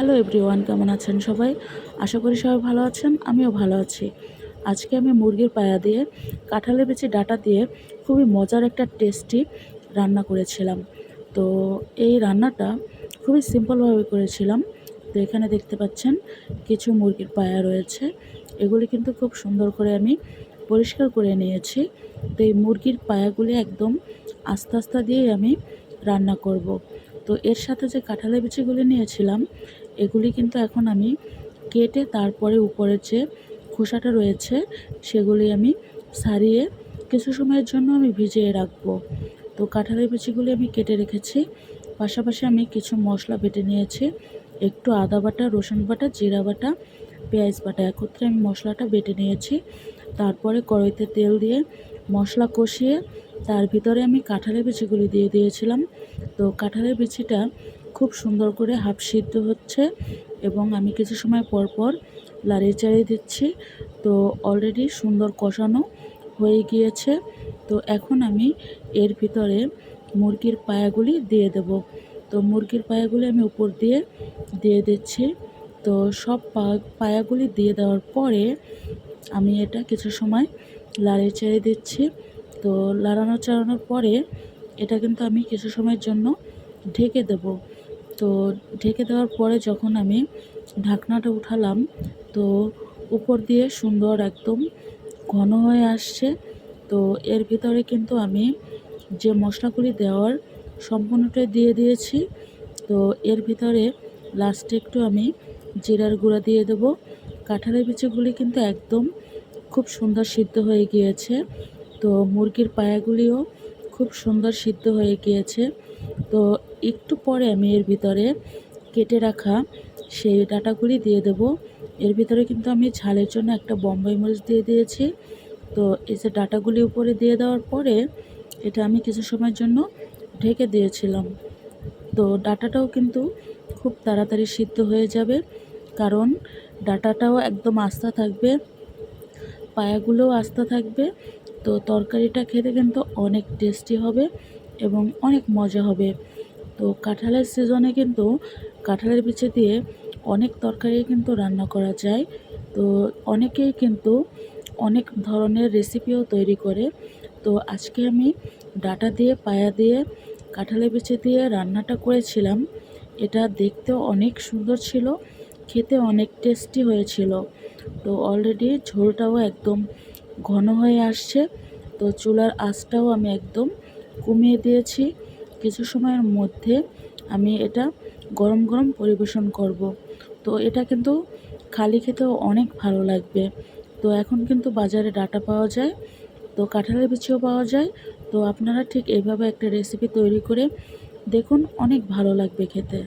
Hello everyone, কেমন আছেন সবাই? আশা করি সবাই ভালো আছেন, আমিও ভালো আছি। আজকে আমি মুরগির পায়া দিয়ে কাঁঠালের বিচি ডাঁটা দিয়ে খুবই মজার একটা টেস্টি রান্না করেছিলাম। তো এই রান্নাটা খুবই সিম্পলভাবে করেছিলাম। তো এখানে দেখতে পাচ্ছেন কিছু মুরগির পায়া রয়েছে, এগুলি কিন্তু খুব সুন্দর করে আমি পরিষ্কার করে নিয়েছি। তো এই মুরগির পায়াগুলি একদম আস্তে আস্তে দিয়েই আমি রান্না করব। তো এর সাথে যে কাঁঠালের বিচিগুলি নিয়েছিলাম, এগুলি কিন্তু এখন আমি কেটে তারপরে উপরের যে খোসাটা রয়েছে সেগুলি আমি ছাড়িয়ে কিছু সময়ের জন্য আমি ভিজিয়ে রাখবো। তো কাঁঠালের বিচিগুলি আমি কেটে রেখেছি। পাশাপাশি আমি কিছু মশলা বেটে নিয়েছি, একটু আদা বাটা, রসুন বাটা, জিরা বাটা, পেঁয়াজ বাটা একত্রে আমি মশলাটা বেটে নিয়েছি। তারপরে কড়াইতে তেল দিয়ে মশলা কষিয়ে তার ভিতরে আমি কাঁঠালের বিচিগুলি দিয়ে দিয়েছিলাম। তো কাঁঠালের বিচিটা খুব সুন্দর করে হাফ সিদ্ধ হচ্ছে এবং আমি কিছু সময় পর পর লাড়িয়ে চাড়িয়ে দিচ্ছি। তো অলরেডি সুন্দর কষানো হয়ে গিয়েছে। তো এখন আমি এর ভিতরে মুরগির পায়াগুলি দিয়ে দেব। তো মুরগির পায়াগুলি আমি উপর দিয়ে দিয়ে দিচ্ছি। তো সব পায়াগুলি দিয়ে দেওয়ার পরে আমি এটা কিছু সময় লাড়িয়ে চাড়িয়ে দিচ্ছি। তো লাড়ানো চাড়ানোর পরে এটা কিন্তু আমি কিছু সময়ের জন্য ঢেকে দেব। তো ঢেকে দেওয়ার পরে যখন আমি ঢাকনাটা উঠালাম, তো উপর দিয়ে সুন্দর একদম ঘন হয়ে আসছে। তো এর ভিতরে কিন্তু আমি যে মশলাগুলি দেওয়ার সম্পূর্ণটাই দিয়ে দিয়েছি। তো এর ভিতরে লাস্টে একটু আমি জিরার গুঁড়া দিয়ে দেব। কাঁঠালের বিচিগুলি কিন্তু একদম খুব সুন্দর সিদ্ধ হয়ে গিয়েছে। তো মুরগির পায়াগুলিও খুব সুন্দর সিদ্ধ হয়ে গিয়েছে। তো একটু পরে আমি এর ভিতরে কেটে রাখা সেই ডাঁটাগুলি দিয়ে দেব। এর ভিতরে কিন্তু আমি ঝালের জন্য একটা বোম্বাই মরিচ দিয়ে দিয়েছি। তো এই যে ডাঁটাগুলি উপরে দিয়ে দেওয়ার পরে এটা আমি কিছু সময়ের জন্য ঢেকে দিয়েছিলাম। তো ডাঁটাটাও কিন্তু খুব তাড়াতাড়ি সিদ্ধ হয়ে যাবে, কারণ ডাঁটাটাও একদম আস্তা থাকবে, পায়াগুলোও আস্তা থাকবে। তো তরকারিটা খেতে কিন্তু অনেক টেস্টি হবে এবং অনেক মজা হবে। তো কাঁঠালের সিজনে কিন্তু কাঁঠালের বিচি দিয়ে অনেক তরকারি কিন্তু রান্না করা যায়। তো অনেকেই কিন্তু অনেক ধরনের রেসিপিও তৈরি করে। তো আজকে আমি ডাঁটা দিয়ে, পায়া দিয়ে, কাঁঠালের বিচি দিয়ে রান্নাটা করেছিলাম। এটা দেখতেও অনেক সুন্দর ছিল, খেতে অনেক টেস্টি হয়েছিল। তো অলরেডি ঝোলটাও একদম ঘন হয়ে আসছে। তো চুলার আঁচটাও আমি একদম কমিয়ে দিয়েছি। কিছু সময়ের মধ্যে আমি এটা গরম গরম পরিবেশন করব। তো এটা কিন্তু খালি খেতেও অনেক ভালো লাগবে। তো এখন কিন্তু বাজারে ডাঁটা পাওয়া যায়, তো কাঁঠালের বিচিও পাওয়া যায়। তো আপনারা ঠিক এইভাবে একটা রেসিপি তৈরি করে দেখুন, অনেক ভালো লাগবে খেতে।